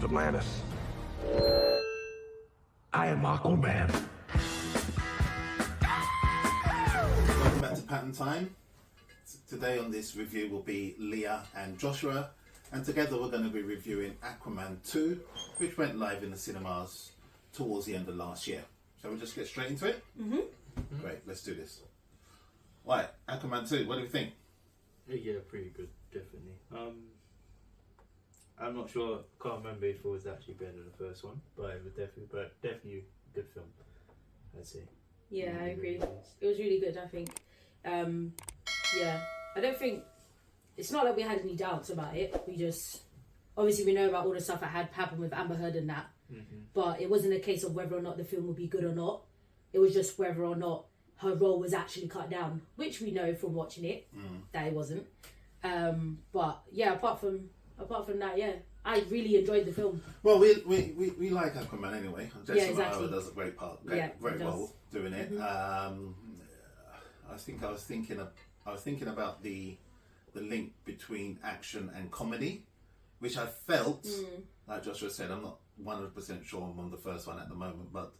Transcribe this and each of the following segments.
Atlantis. I am Aquaman. Welcome back to Pattern Time. Today on this review will be Leah and Joshua, and together we're going to be reviewing Aquaman 2, which went live in the cinemas towards the end of last year. Shall we just get straight into it? Mm-hmm. Great, let's do this. Right, Aquaman 2, what do you think? Yeah, pretty good, definitely. I'm not sure, can't remember if it was actually better than the first one, but it was definitely a good film, I'd say. Yeah, I agree. It was really good, I think. Yeah, I don't think, it's not like we had any doubts about it. We just, obviously we know about all the stuff that had happened with Amber Heard and that, but it wasn't a case of whether or not the film would be good or not. It was just whether or not her role was actually cut down, which we know from watching it that it wasn't. But yeah, apart from that, yeah, I really enjoyed the film. Well, we like Aquaman anyway. Jason exactly. Momoa does a great part, great role doing it. I think I was thinking about the link between action and comedy, which I felt, like Joshua said, I'm not 100% sure I'm on the first one at the moment, but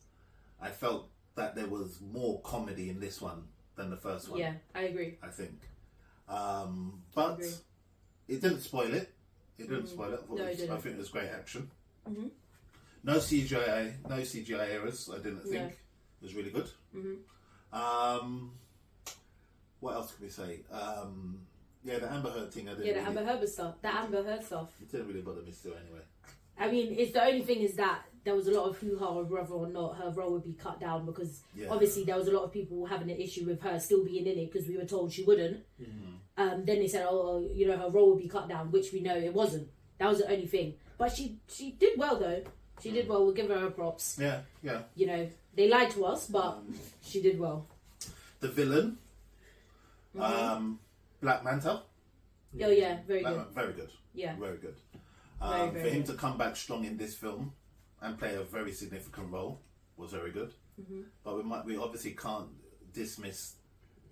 I felt that there was more comedy in this one than the first one. Yeah, I agree. I think. But it didn't spoil it. It didn't spoil it. I think it was great action. No CGI errors, I didn't think. It was really good. What else can we say? Yeah, the Amber Heard thing. The Amber Heard stuff. It didn't really bother me still anyway. I mean, it's the only thing is that there was a lot of hoo-ha of whether or not her role would be cut down, because obviously there was a lot of people having an issue with her still being in it because we were told she wouldn't. Then they said, oh, you know, her role would be cut down, which we know it wasn't. That was the only thing. But she did well though. She did well. We'll give her props. Yeah. You know, they lied to us, but she did well. The villain, Black Manta. Oh yeah, very good. Very good. Yeah, very good. Very for him good. to come back strong in this film and play a very significant role was very good. But we obviously can't dismiss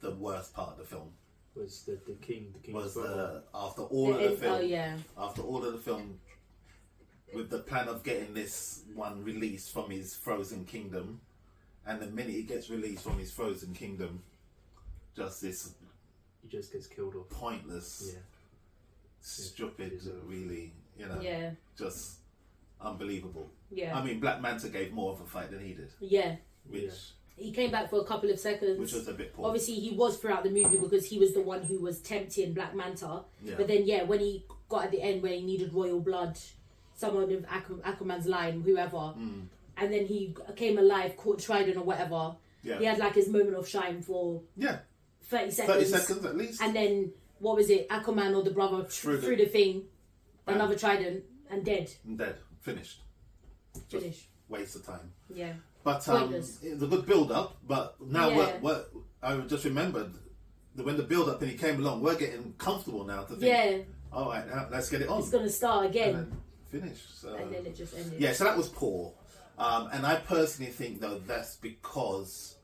the worst part of the film. Was the king's was brother. After all of the film. Oh yeah. After all of the film, with the plan of getting this one released from his frozen kingdom, and the minute he gets released from his frozen kingdom, just this. He just gets killed off. Pointless. Stupid. Really. You know. Yeah. Just unbelievable. Yeah. I mean, Black Manta gave more of a fight than he did. Yeah. Which. He came back for a couple of seconds. Which was a bit poor. Obviously, he was throughout the movie because he was the one who was tempting Black Manta. Yeah. But then, when he got at the end where he needed royal blood, someone of Aquaman's line, whoever, and then he came alive, caught Trident or whatever. Yeah. He had like his moment of shine for 30 seconds. 30 seconds at least. And then, what was it? Aquaman or the brother threw the thing, another Trident, and dead. Finished. Finished. Waste of time. Yeah. But it was a good build-up. But now what I just remembered, that when the build-up and he came along, we're getting comfortable now to think, all right, now let's get it on. It's going to start again. And then finish. So. And then it just ended. Yeah, so that was poor. And I personally think, though, that's because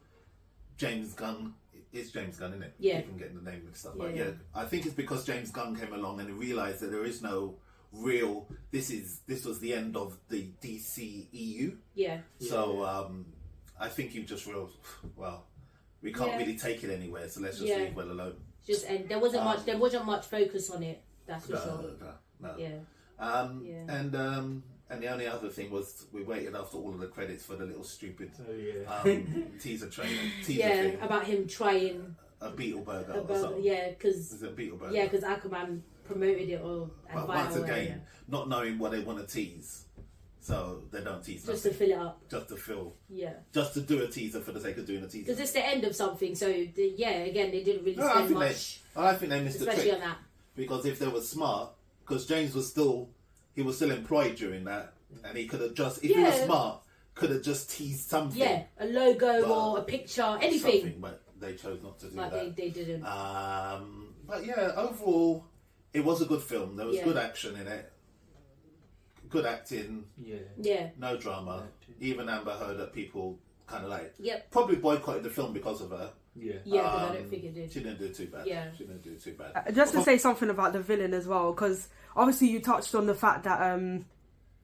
James Gunn, it's James Gunn, isn't it? Yeah. I keep getting the name mixed up. But I think it's because James Gunn came along and he realised that there is no real, this was the end of the DCEU. Yeah. So I think you just realized, well, we can't really take it anywhere, so let's just leave well alone. Just end. There wasn't much focus on it. That's for sure. No. Yeah. And the only other thing was we waited after all of the credits for the little stupid teaser trailer. Thing. About him trying a beetle burger or something. Yeah, because is it a beetle burger? Yeah, because Aquaman promoted it but once again, not knowing what they want to tease, so they don't tease just nothing. to fill it up, just to fill, just to do a teaser for the sake of doing a teaser. Because it's the end of something, so again, they didn't really spend much. I think they missed the trick on that, because if they were smart, because James was still employed during that, and he could have just, if he was smart, could have just teased something. Yeah, a logo or a picture, anything. But they chose not to do that. They didn't. But yeah, overall, it was a good film. There was good action in it. Good acting. Yeah. No drama. Even Amber Heard that people kind of like. Yep. Probably boycotted the film because of her. Yeah, but I don't think it did. She didn't do too bad. Yeah. She didn't do too bad. Just to say something about the villain as well, because obviously you touched on the fact that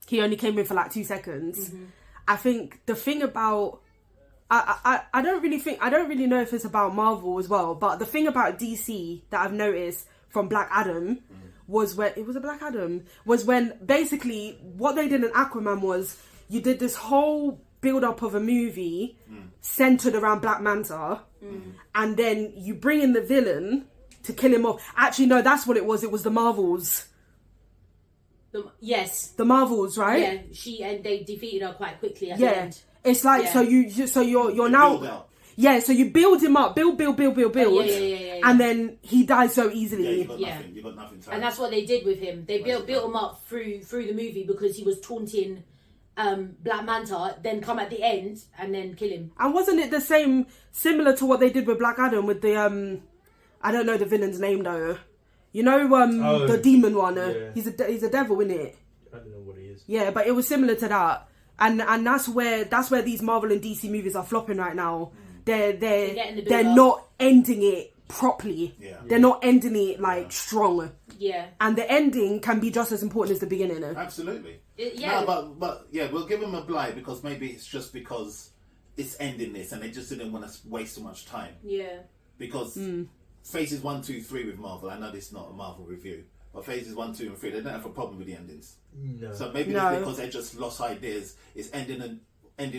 he only came in for like 2 seconds. I think the thing about I don't really know if it's about Marvel as well, but the thing about DC that I've noticed from Black Adam was when basically what they did in Aquaman was you did this whole build up of a movie centered around Black Manta, and then you bring in the villain to kill him off. Actually, no, that's what it was. It was the Marvels. Yes. The Marvels, right? Yeah, and they defeated her quite quickly at the end. It's like, so you're now... Yeah, so you build him up, build. And then he dies so easily. You got nothing to and that's what they did with him. They built him up through the movie because he was taunting Black Manta, then come at the end and then kill him. And wasn't it the same, similar to what they did with Black Adam with the, I don't know the villain's name though. You know, the demon one. He's a devil, isn't it? I don't know what he is. Yeah, but it was similar to that. And that's where these Marvel and DC movies are flopping right now. They're not ending it properly. Yeah. They're not ending it like strong. Yeah. And the ending can be just as important as the beginning. Absolutely. Yeah. No, but yeah, we'll give them a blight because maybe it's just because it's ending this and they just didn't want to waste so much time. Yeah. Because phases 1, 2, 3 with Marvel, I know this is not a Marvel review, but phases 1, 2, and 3, they don't have a problem with the endings. No. So maybe it's because they just lost ideas. It's ending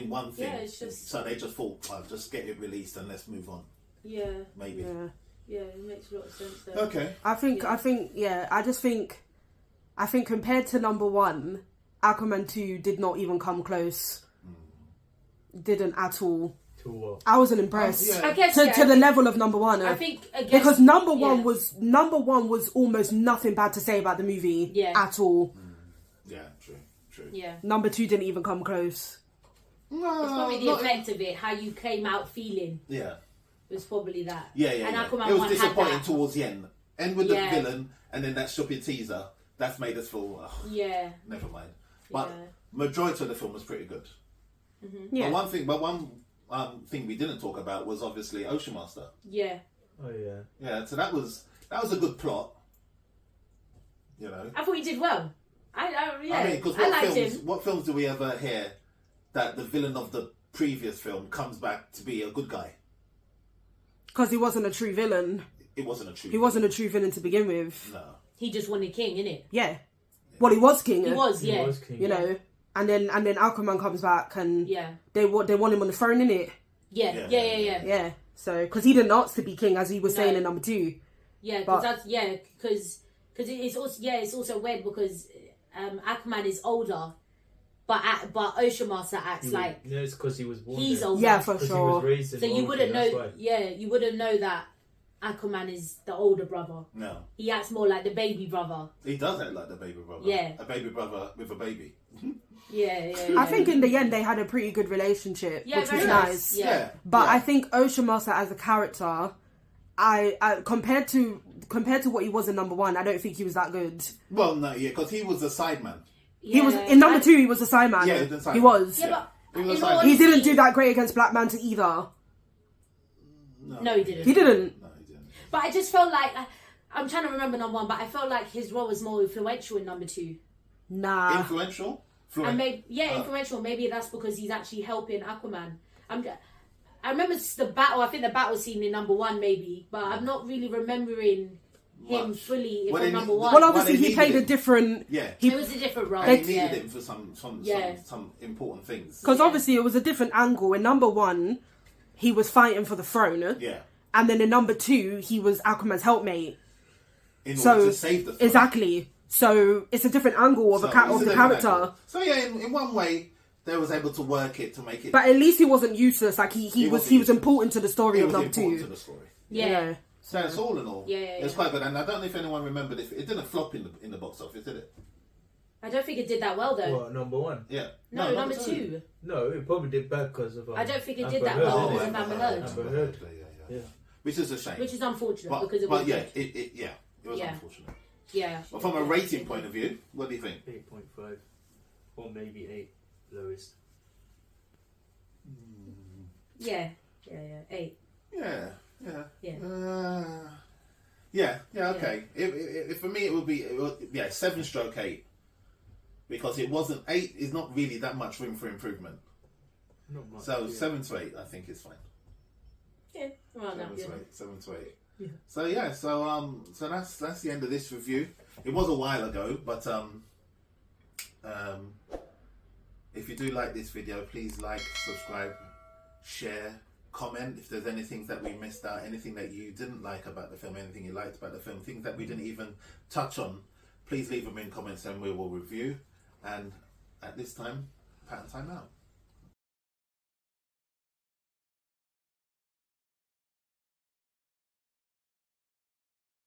one thing. Yeah, it's just... So they just thought, I'll just get it released and let's move on. Yeah. Maybe. Yeah, it makes a lot of sense though. Okay. I think compared to number 1, Aquaman 2 did not even come close. Didn't at all. To what? I wasn't impressed. I guess, to the level of number 1. I think because number one was almost nothing bad to say about the movie at all. Yeah, true. Yeah. Number 2 didn't even come close. No, it's probably the effect of it, how you came out feeling. Yeah. It was probably that. Yeah. And Aquaman it was disappointing had towards the end. End with the villain and then that shoppy teaser. That's made us feel, never mind. But majority of the film was pretty good. Mm-hmm. Yeah. But one thing we didn't talk about was obviously Ocean Master. Yeah. Oh yeah. Yeah, so that was a good plot. You know. I thought he did well. I mean, because what films do we ever hear that the villain of the previous film comes back to be a good guy? Because he wasn't a true villain. It wasn't a true. He wasn't a true villain to begin with. No. He just wanted king, innit? Yeah. Well, he was king. He was king. You know, and then Aquaman comes back and they want him on the throne, innit? Yeah. So because he didn't ask to be king, as he was saying in number 2. Yeah, because it's also weird because Aquaman is older, but Ocean Master acts like it's because he was born. He's there. older. Yeah, for sure. So you wouldn't know. Yeah, you wouldn't know that Aquaman is the older brother. No. He acts more like the baby brother. He does act like the baby brother. Yeah. A baby brother with a baby. Yeah. I think in the end they had a pretty good relationship, which was nice. Yeah. But I think Ocean Master as a character, I compared to what he was in number 1, I don't think he was that good. Well, no, because he was a sideman. He was in number 2. He was a sideman. Yeah, he was. He was. Yeah, but he didn't do that great against Black Manta either. No, he didn't. He didn't. But I just felt like I'm trying to remember number 1, but I felt like his role was more influential in number 2. Nah. Influential. And influential. Maybe that's because he's actually helping Aquaman. I remember the battle. I think the battle scene in number 1, maybe, but I'm not really remembering him fully from number 1. Well, obviously he played a different. Yeah, it was a different role. They needed him for some important things. Because obviously it was a different angle. In number 1, he was fighting for the throne. Yeah. And then in number 2, he was Aquaman's helpmate. In order to save the throne. Exactly. So it's a different angle of the character. Angle. So yeah, in one way, they was able to work it to make it. But at least he wasn't useless. Like he was important to the story of number 2. To the story. Yeah. So it's all in all, it was quite good. And I don't know if anyone remembered it didn't flop in the box office, did it? I don't think it did that well though. What, number 1? Yeah. No, number 2. No, it probably did bad because of. I don't think it did that well because of Amber Heard. Yeah. Which is a shame. Which is unfortunate because it was. But it was unfortunate. Yeah. But from a rating point of view, what do you think? 8.5 or maybe 8 lowest. Yeah. 8. Yeah. Okay. If for me it would be 7/8. because it wasn't 8 is not really that much room for improvement. Not much. So 7 to 8, I think is fine. Yeah, around that. 7 to 8. Yeah. So yeah, so that's the end of this review. It was a while ago, but if you do like this video, please like, subscribe, share, comment if there's anything that we missed out, anything that you didn't like about the film, anything you liked about the film, things that we didn't even touch on. Please leave them in comments and we will review. And at this time, pattern time out.